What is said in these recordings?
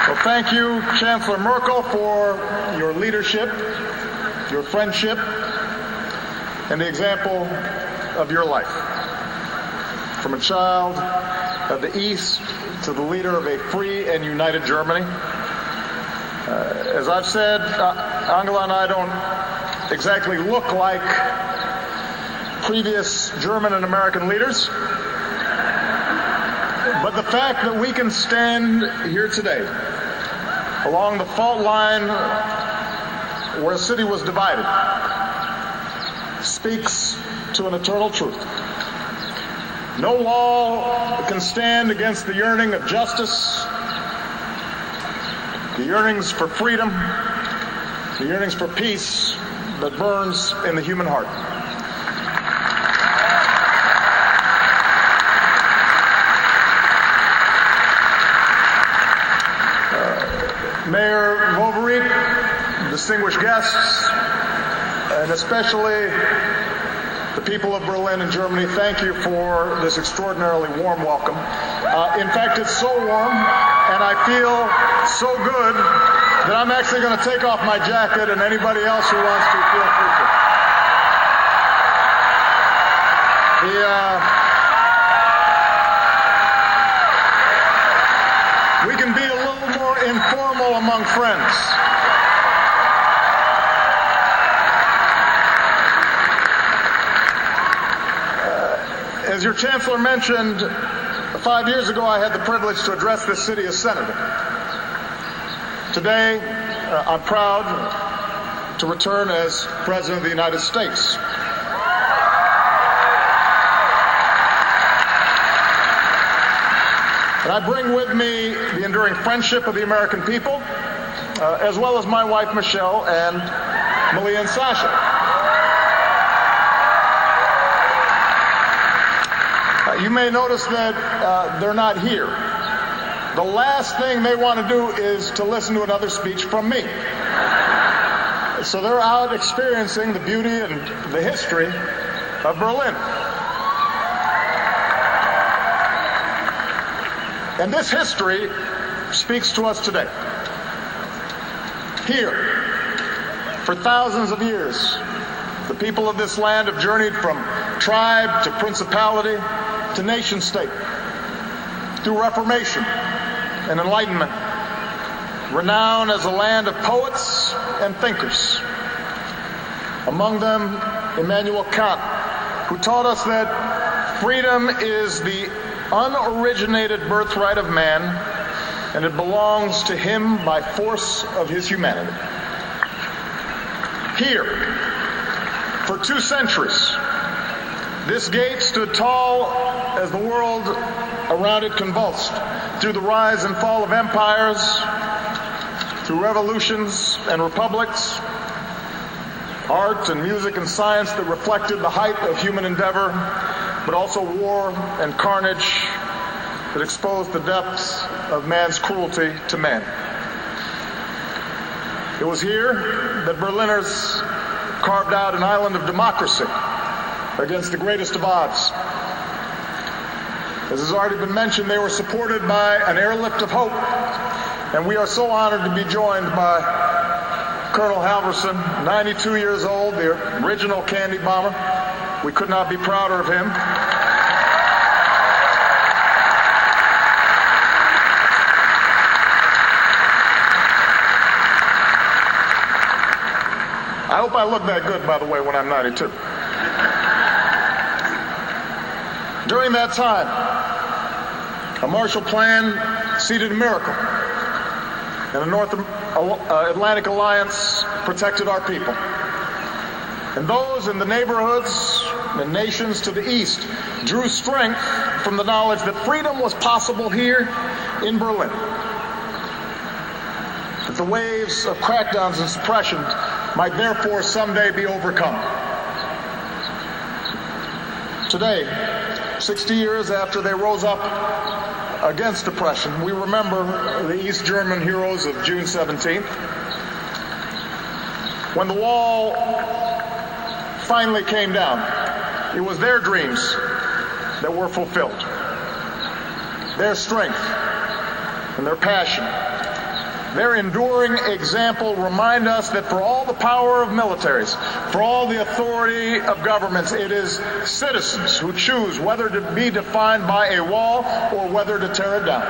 Well, thank you, Chancellor Merkel, for your leadership, your friendship, and the example of your life. From a child of the East to the leader of a free and united Germany. As I've said, Angela and I don't exactly look like previous German and American leaders. But the fact that we can stand here today along the fault line where a city was divided speaks to an eternal truth. No law can stand against the yearning of justice, the yearnings for freedom, the yearnings for peace that burns in the human heart. Mayor Vovereek, distinguished guests, and especially the people of Berlin and Germany, thank you for this extraordinarily warm welcome. In fact, it's so warm, and I feel so good that I'm actually going to take off my jacket, and anybody else who wants to, feel free to. We can be a little more informal among friends. As your Chancellor mentioned, 5 years ago I had the privilege to address this city as senator. Today, I'm proud to return as President of the United States. And I bring with me the enduring friendship of the American people, as well as my wife, Michelle, and Malia and Sasha. You may notice that they're not here. The last thing they want to do is to listen to another speech from me. So they're out experiencing the beauty and the history of Berlin. And this history speaks to us today. Here, for thousands of years, the people of this land have journeyed from tribe to principality to nation state through Reformation and Enlightenment, renowned as a land of poets and thinkers. Among them, Immanuel Kant, who taught us that freedom is the unoriginated birthright of man, and it belongs to him by force of his humanity. Here, for 2 centuries, this gate stood tall as the world around it convulsed, through the rise and fall of empires, through revolutions and republics, art and music and science that reflected the height of human endeavor, but also war and carnage that exposed the depths of man's cruelty to man. It was here that Berliners carved out an island of democracy against the greatest of odds. As has already been mentioned, they were supported by an airlift of hope, and we are so honored to be joined by Colonel Halverson, 92 years old, the original candy bomber. We could not be prouder of him. I hope I look that good, by the way, when I'm 92. During that time, a Marshall Plan seeded a miracle, and the North Atlantic Alliance protected our people. And those in the neighborhoods and nations to the east drew strength from the knowledge that freedom was possible here in Berlin. That the waves of crackdowns and suppression might therefore someday be overcome. Today, 60 years after they rose up against oppression, we remember the East German heroes of June 17th. When the wall finally came down, it was their dreams that were fulfilled. Their strength and their passion their enduring example remind us that for all the power of militaries, for all the authority of governments, it is citizens who choose whether to be defined by a wall or whether to tear it down.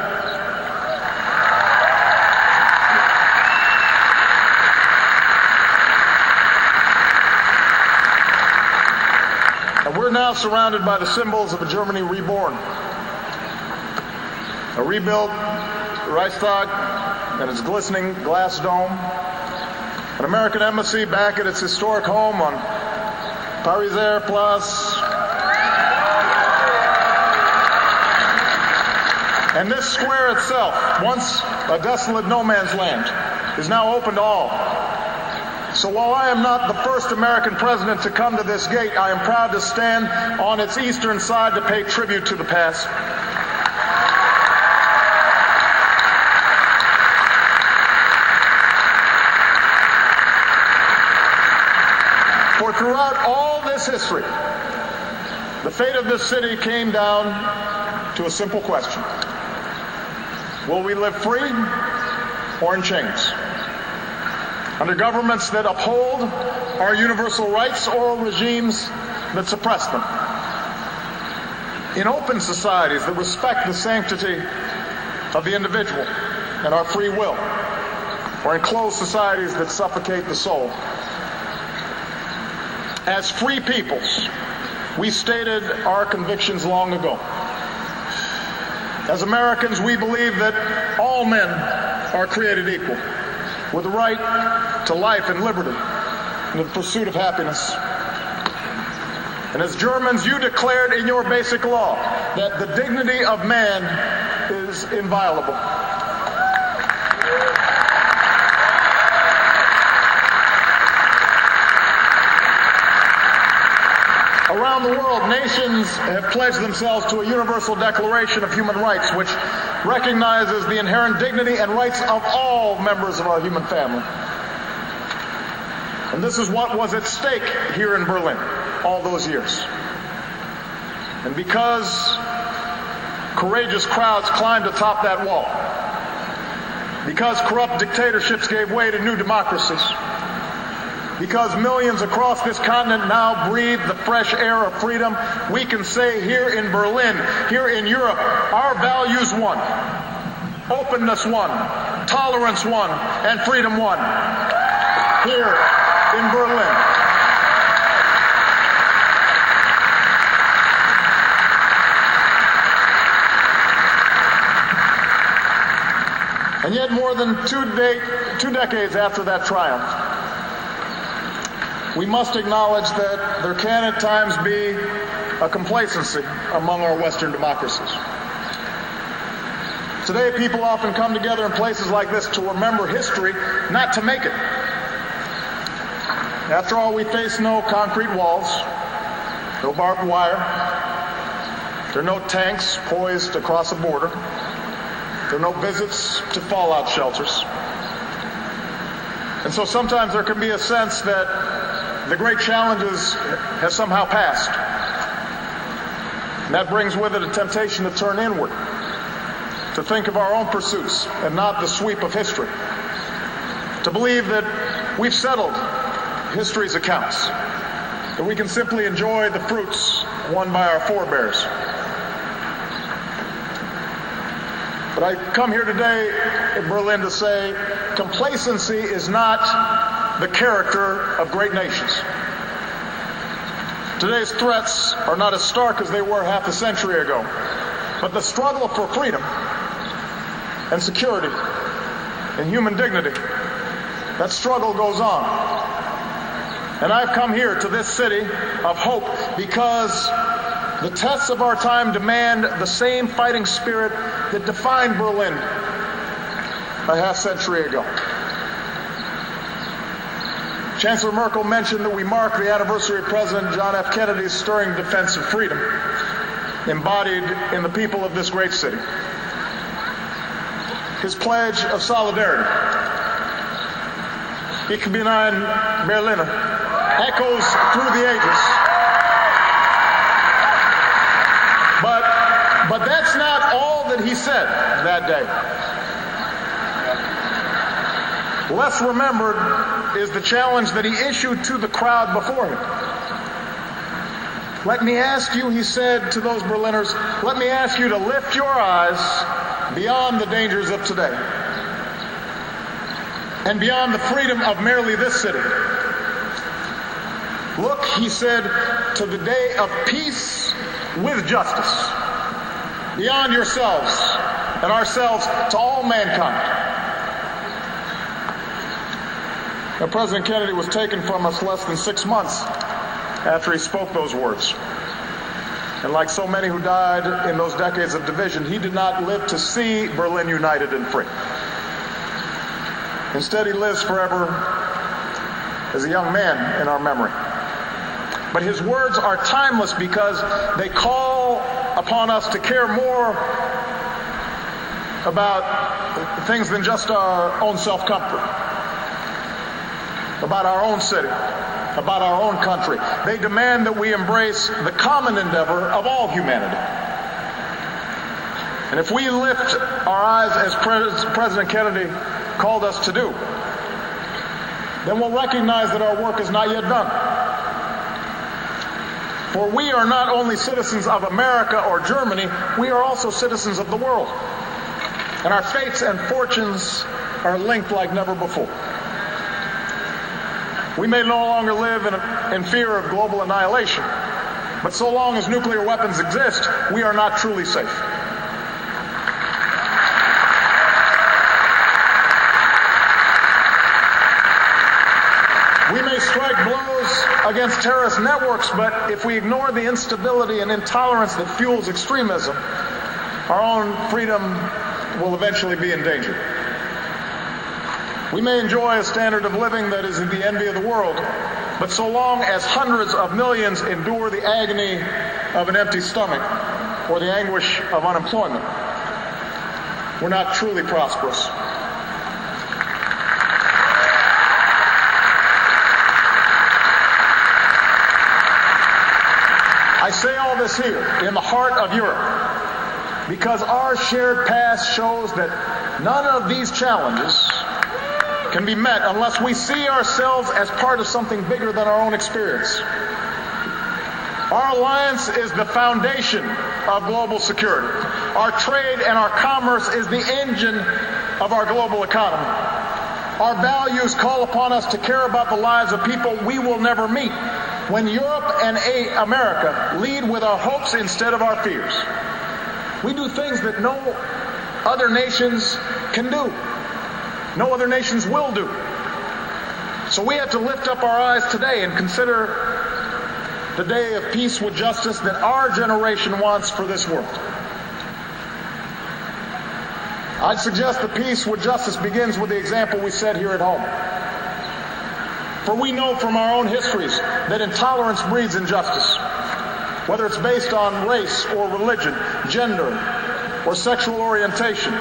And we're now surrounded by the symbols of a Germany reborn. A rebuilt Reichstag and its glistening glass dome, an American embassy back at its historic home on Pariser Place, and this square itself, once a desolate no man's land, is now open to all. So while I am not the first American president to come to this gate, I am proud to stand on its eastern side to pay tribute to the past. For throughout all this history, the fate of this city came down to a simple question. Will we live free or in chains? Under governments that uphold our universal rights or regimes that suppress them? In open societies that respect the sanctity of the individual and our free will, or in closed societies that suffocate the soul? As free peoples, we stated our convictions long ago. As Americans, we believe that all men are created equal, with the right to life and liberty and the pursuit of happiness. And as Germans, you declared in your basic law that the dignity of man is inviolable. Around the world, nations have pledged themselves to a universal declaration of human rights, which recognizes the inherent dignity and rights of all members of our human family. And this is what was at stake here in Berlin all those years. And because courageous crowds climbed atop that wall, because corrupt dictatorships gave way to new democracies, because millions across this continent now breathe the fresh air of freedom, we can say here in Berlin, here in Europe, our values won. Openness won, tolerance won, and freedom won. Here in Berlin. And yet more than two decades after that triumph, we must acknowledge that there can at times be a complacency among our Western democracies. Today, people often come together in places like this to remember history, not to make it. After all, we face no concrete walls, no barbed wire. There are no tanks poised across a border. There are no visits to fallout shelters. And so sometimes there can be a sense that the great challenges have somehow passed. And that brings with it a temptation to turn inward, to think of our own pursuits and not the sweep of history, to believe that we've settled history's accounts, that we can simply enjoy the fruits won by our forebears. But I come here today in Berlin to say complacency is not the character of great nations. Today's threats are not as stark as they were half a century ago, but the struggle for freedom and security and human dignity, that struggle goes on. And I've come here to this city of hope because the tests of our time demand the same fighting spirit that defined Berlin a half century ago. Chancellor Merkel mentioned that we mark the anniversary of President John F. Kennedy's stirring defense of freedom, embodied in the people of this great city. His pledge of solidarity, Ich bin ein Berliner, echoes through the ages. But that's not all that he said that day. Less remembered is the challenge that he issued to the crowd before him. Let me ask you, he said to those Berliners, let me ask you to lift your eyes beyond the dangers of today and beyond the freedom of merely this city. Look, he said, to the day of peace with justice, beyond yourselves and ourselves to all mankind. Now, President Kennedy was taken from us less than 6 months after he spoke those words. And like so many who died in those decades of division, he did not live to see Berlin united and free. Instead, he lives forever as a young man in our memory. But his words are timeless because they call upon us to care more about things than just our own self-comfort, about our own city, about our own country. They demand that we embrace the common endeavor of all humanity. And if we lift our eyes as President Kennedy called us to do, then we'll recognize that our work is not yet done. For we are not only citizens of America or Germany, we are also citizens of the world. And our fates and fortunes are linked like never before. We may no longer live in fear of global annihilation, but so long as nuclear weapons exist, we are not truly safe. We may strike blows against terrorist networks, but if we ignore the instability and intolerance that fuels extremism, our own freedom will eventually be in danger. We may enjoy a standard of living that is the envy of the world, but so long as hundreds of millions endure the agony of an empty stomach or the anguish of unemployment, we're not truly prosperous. I say all this here in the heart of Europe because our shared past shows that none of these challenges can be met unless we see ourselves as part of something bigger than our own experience. Our alliance is the foundation of global security. Our trade and our commerce is the engine of our global economy. Our values call upon us to care about the lives of people we will never meet. When Europe and America lead with our hopes instead of our fears, we do things that no other nations can do. No other nations will do. So we have to lift up our eyes today and consider the day of peace with justice that our generation wants for this world. I'd suggest that peace with justice begins with the example we set here at home. For we know from our own histories that intolerance breeds injustice, whether it's based on race or religion, gender, or sexual orientation.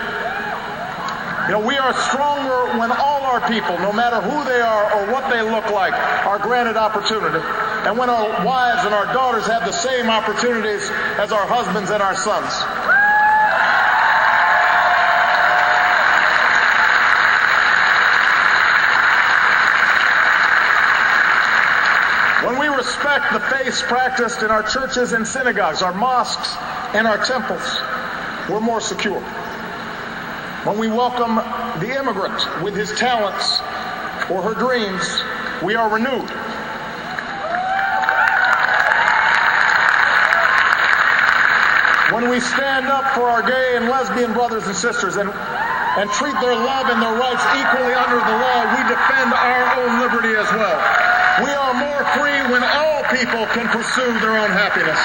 We are stronger when all our people, no matter who they are or what they look like, are granted opportunity. And when our wives and our daughters have the same opportunities as our husbands and our sons. When we respect the faiths practiced in our churches and synagogues, our mosques and our temples, we're more secure. When we welcome the immigrant with his talents or her dreams, we are renewed. When we stand up for our gay and lesbian brothers and sisters and treat their love and their rights equally under the law, we defend our own liberty as well. We are more free when all people can pursue their own happiness.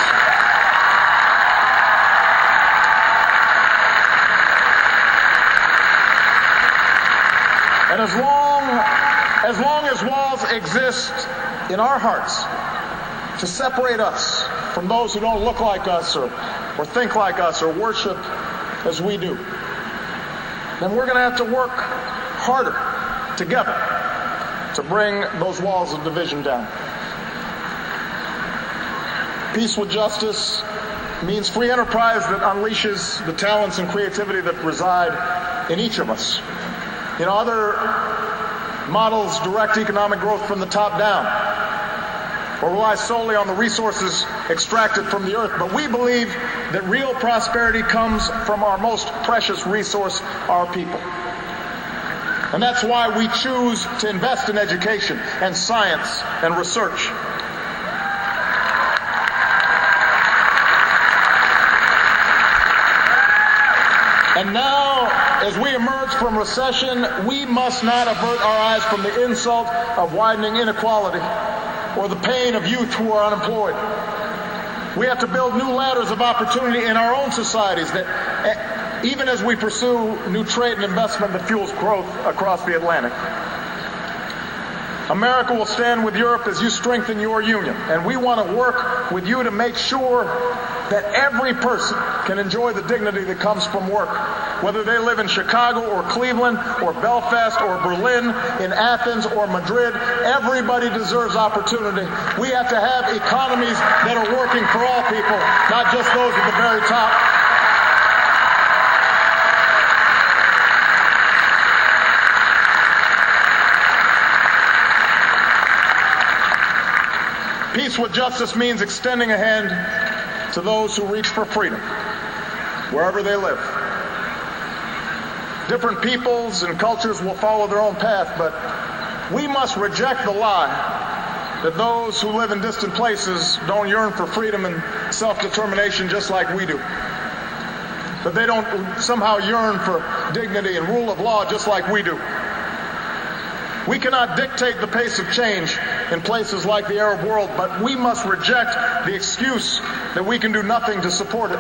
And as long as walls exist in our hearts to separate us from those who don't look like us or think like us or worship as we do, then we're going to have to work harder together to bring those walls of division down. Peace with justice means free enterprise that unleashes the talents and creativity that reside in each of us. Other models direct economic growth from the top down, or relies solely on the resources extracted from the earth. But we believe that real prosperity comes from our most precious resource, our people. And that's why we choose to invest in education and science and research. And now, as we emerge from recession, we must not avert our eyes from the insult of widening inequality or the pain of youth who are unemployed. We have to build new ladders of opportunity in our own societies, that even as we pursue new trade and investment that fuels growth across the Atlantic. America will stand with Europe as you strengthen your union, and we want to work with you to make sure that every person can enjoy the dignity that comes from work, whether they live in Chicago or Cleveland or Belfast or Berlin, in Athens or Madrid. Everybody deserves opportunity. We have to have economies that are working for all people, not just those at the very top. Peace with justice means extending a hand to those who reach for freedom, wherever they live. Different peoples and cultures will follow their own path, but we must reject the lie that those who live in distant places don't yearn for freedom and self-determination just like we do. That they don't somehow yearn for dignity and rule of law just like we do. We cannot dictate the pace of change in places like the Arab world, but we must reject the excuse that we can do nothing to support it.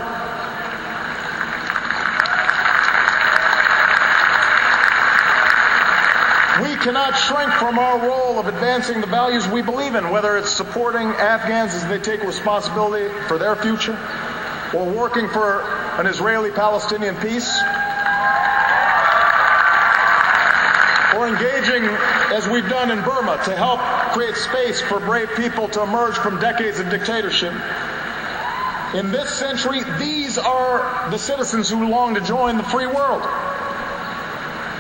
We cannot shrink from our role of advancing the values we believe in, whether it's supporting Afghans as they take responsibility for their future, or working for an Israeli-Palestinian peace, or engaging, as we've done in Burma, to help create space for brave people to emerge from decades of dictatorship. In this century, these are the citizens who long to join the free world.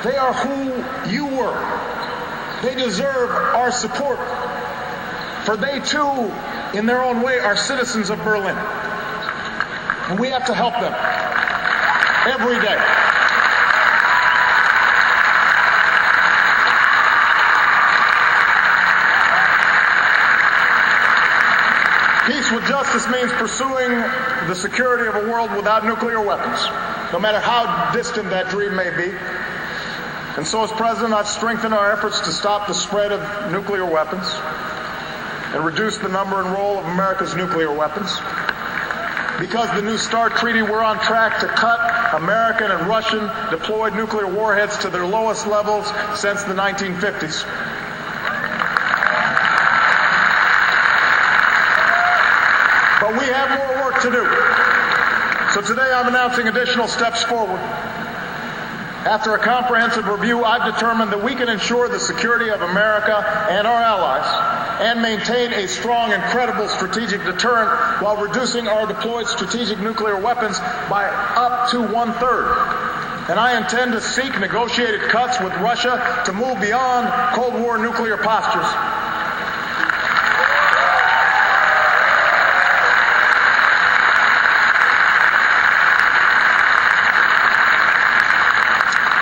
They are who you were. They deserve our support, for they too, in their own way, are citizens of Berlin. And we have to help them every day. Peace with justice means pursuing the security of a world without nuclear weapons, no matter how distant that dream may be. And so, as President, I've strengthened our efforts to stop the spread of nuclear weapons and reduce the number and role of America's nuclear weapons. Because the New START Treaty, we're on track to cut American and Russian deployed nuclear warheads to their lowest levels since the 1950s. But we have more work to do. So today I'm announcing additional steps forward. After a comprehensive review, I've determined that we can ensure the security of America and our allies and maintain a strong and credible strategic deterrent while reducing our deployed strategic nuclear weapons by up to 1/3. And I intend to seek negotiated cuts with Russia to move beyond Cold War nuclear postures.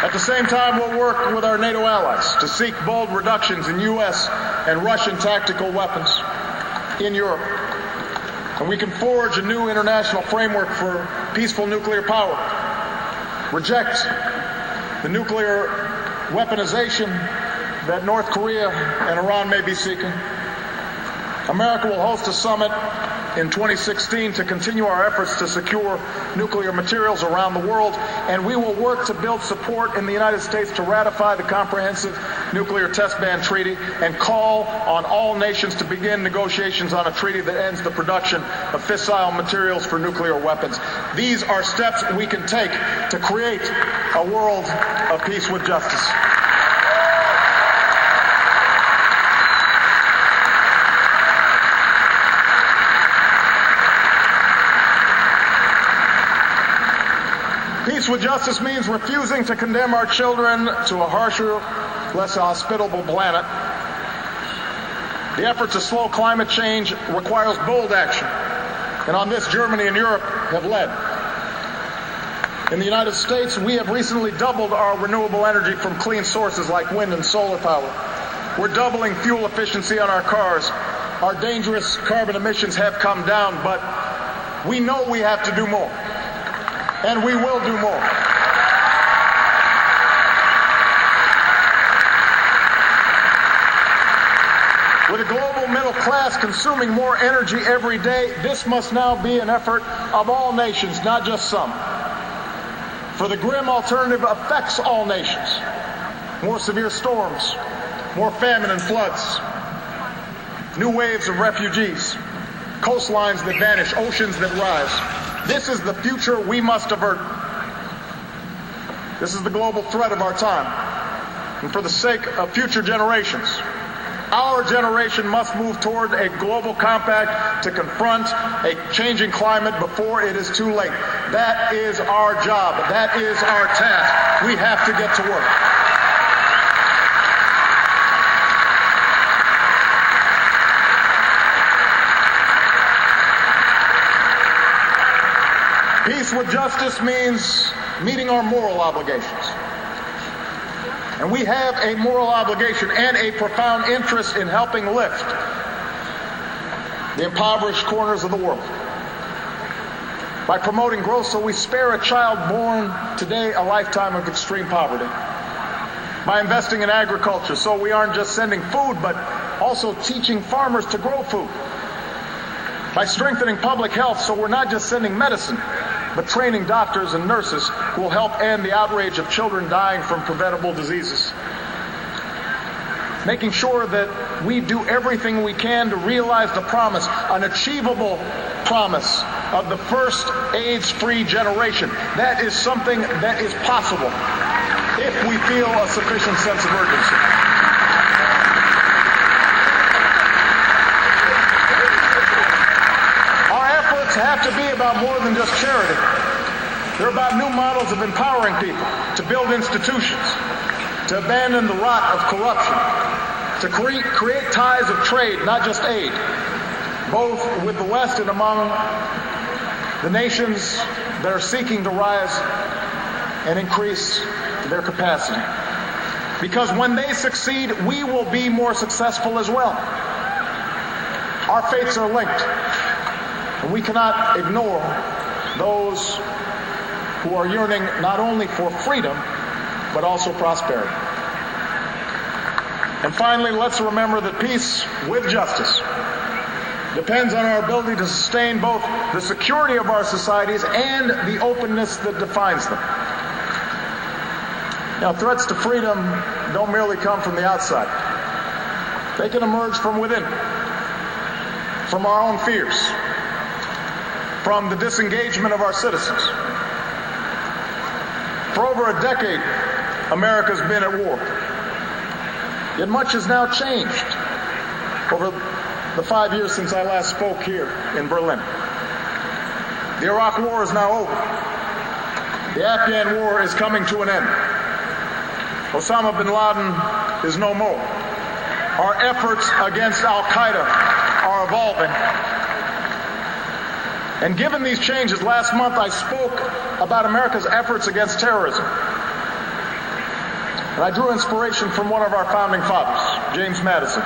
At the same time, we'll work with our NATO allies to seek bold reductions in U.S. and Russian tactical weapons in Europe. And we can forge a new international framework for peaceful nuclear power, reject the nuclear weaponization that North Korea and Iran may be seeking. America will host a summit in 2016 to continue our efforts to secure nuclear materials around the world, and we will work to build support in the United States to ratify the Comprehensive Nuclear Test Ban Treaty and call on all nations to begin negotiations on a treaty that ends the production of fissile materials for nuclear weapons. These are steps we can take to create a world of peace with justice. Peace with justice means refusing to condemn our children to a harsher less hospitable planet. The effort to slow climate change requires bold action, and on this, Germany and Europe have led. In the United States, we have recently doubled our renewable energy from clean sources like wind and solar power. We're doubling fuel efficiency on our cars. Our dangerous carbon emissions have come down, but we know we have to do more, and we will do more. With a global middle class consuming more energy every day, this must now be an effort of all nations, not just some. For the grim alternative affects all nations. More severe storms, more famine and floods, new waves of refugees, coastlines that vanish, oceans that rise. This is the future we must avert. This is the global threat of our time. And for the sake of future generations, our generation must move toward a global compact to confront a changing climate before it is too late. That is our job. That is our task. We have to get to work. Peace with justice means meeting our moral obligations. And we have a moral obligation and a profound interest in helping lift the impoverished corners of the world. By promoting growth so we spare a child born today a lifetime of extreme poverty. By investing in agriculture so we aren't just sending food, but also teaching farmers to grow food. By strengthening public health so we're not just sending medicine, but training doctors and nurses who will help end the outrage of children dying from preventable diseases. Making sure that we do everything we can to realize the promise, an achievable promise, of the first AIDS-free generation. That is something that is possible if we feel a sufficient sense of urgency. Have to be about more than just charity. They're about new models of empowering people to build institutions, to abandon the rot of corruption, to create ties of trade, not just aid, both with the West and among the nations that are seeking to rise and increase their capacity. Because when they succeed, we will be more successful as well. Our fates are linked. And we cannot ignore those who are yearning not only for freedom, but also prosperity. And finally, let's remember that peace with justice depends on our ability to sustain both the security of our societies and the openness that defines them. Now, threats to freedom don't merely come from the outside. They can emerge from within, from our own fears, from the disengagement of our citizens. For over a decade, America's been at war. Yet much has now changed over the 5 years since I last spoke here in Berlin. The Iraq War is now over. The Afghan War is coming to an end. Osama bin Laden is no more. Our efforts against Al-Qaeda are evolving. And given these changes, last month I spoke about America's efforts against terrorism. And I drew inspiration from one of our founding fathers, James Madison,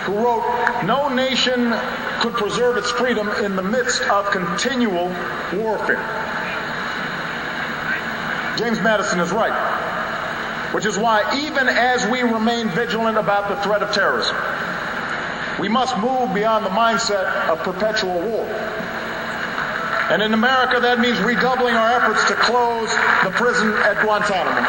who wrote, "No nation could preserve its freedom in the midst of continual warfare." James Madison is right, which is why even as we remain vigilant about the threat of terrorism, we must move beyond the mindset of perpetual war. And in America, that means redoubling our efforts to close the prison at Guantanamo.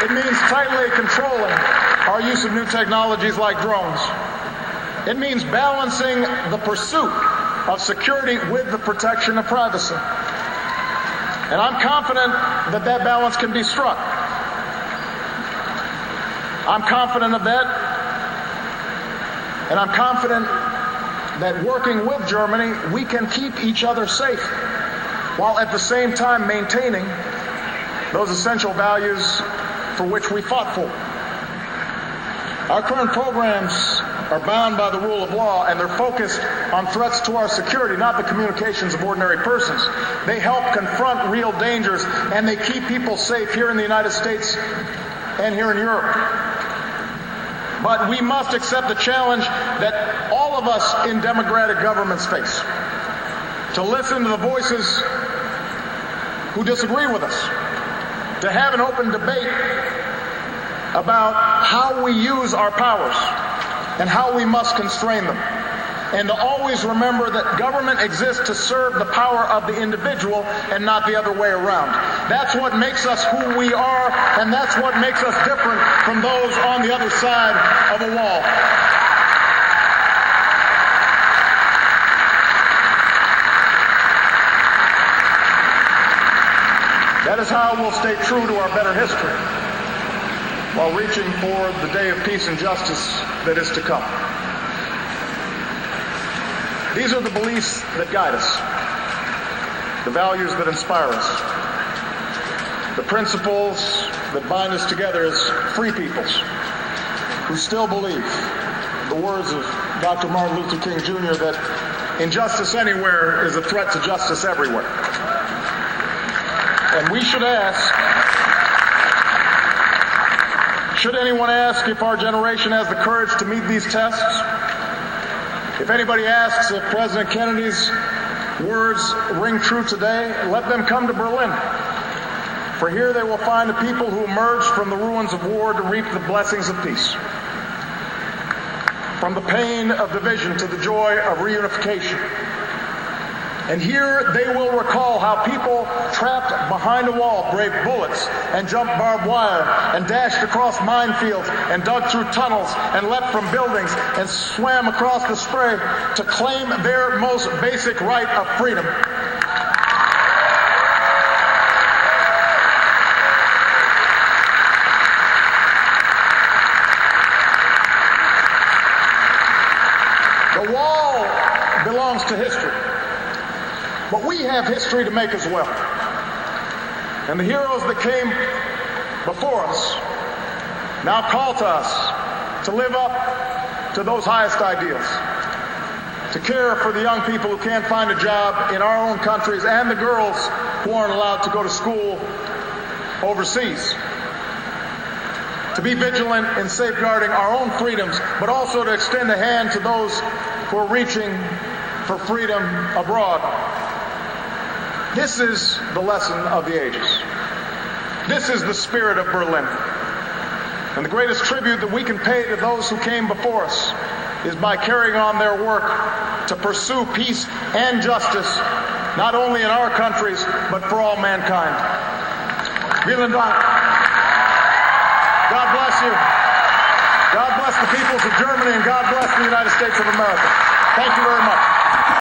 It means tightly controlling our use of new technologies like drones. It means balancing the pursuit of security with the protection of privacy. And I'm confident that that balance can be struck. I'm confident of that, and I'm confident that working with Germany, we can keep each other safe, while at the same time maintaining those essential values for which we fought for. Our current programs are bound by the rule of law, and they're focused on threats to our security, not the communications of ordinary persons. They help confront real dangers, and they keep people safe here in the United States and here in Europe. But we must accept the challenge that all of us in democratic governments face, to listen to the voices who disagree with us, to have an open debate about how we use our powers and how we must constrain them, and to always remember that government exists to serve the power of the individual and not the other way around. That's what makes us who we are, and that's what makes us different from those on the other side of a wall. That is how we'll stay true to our better history, while reaching for the day of peace and justice that is to come. These are the beliefs that guide us, the values that inspire us, the principles that bind us together as free peoples who still believe the words of Dr. Martin Luther King Jr. that injustice anywhere is a threat to justice everywhere. And we should ask, should anyone ask if our generation has the courage to meet these tests? If anybody asks if President Kennedy's words ring true today, let them come to Berlin. For here they will find the people who emerged from the ruins of war to reap the blessings of peace. From the pain of division to the joy of reunification. And here they will recall how people trapped behind a wall braved bullets and jumped barbed wire and dashed across minefields and dug through tunnels and leapt from buildings and swam across the spray to claim their most basic right of freedom. The wall belongs to history. But we have history to make as well. And the heroes that came before us now call to us to live up to those highest ideals, to care for the young people who can't find a job in our own countries and the girls who aren't allowed to go to school overseas, to be vigilant in safeguarding our own freedoms, but also to extend a hand to those who are reaching for freedom abroad. This is the lesson of the ages. This is the spirit of Berlin. And the greatest tribute that we can pay to those who came before us is by carrying on their work to pursue peace and justice, not only in our countries, but for all mankind. Vielen Dank. God bless you. God bless the peoples of Germany, and God bless the United States of America. Thank you very much.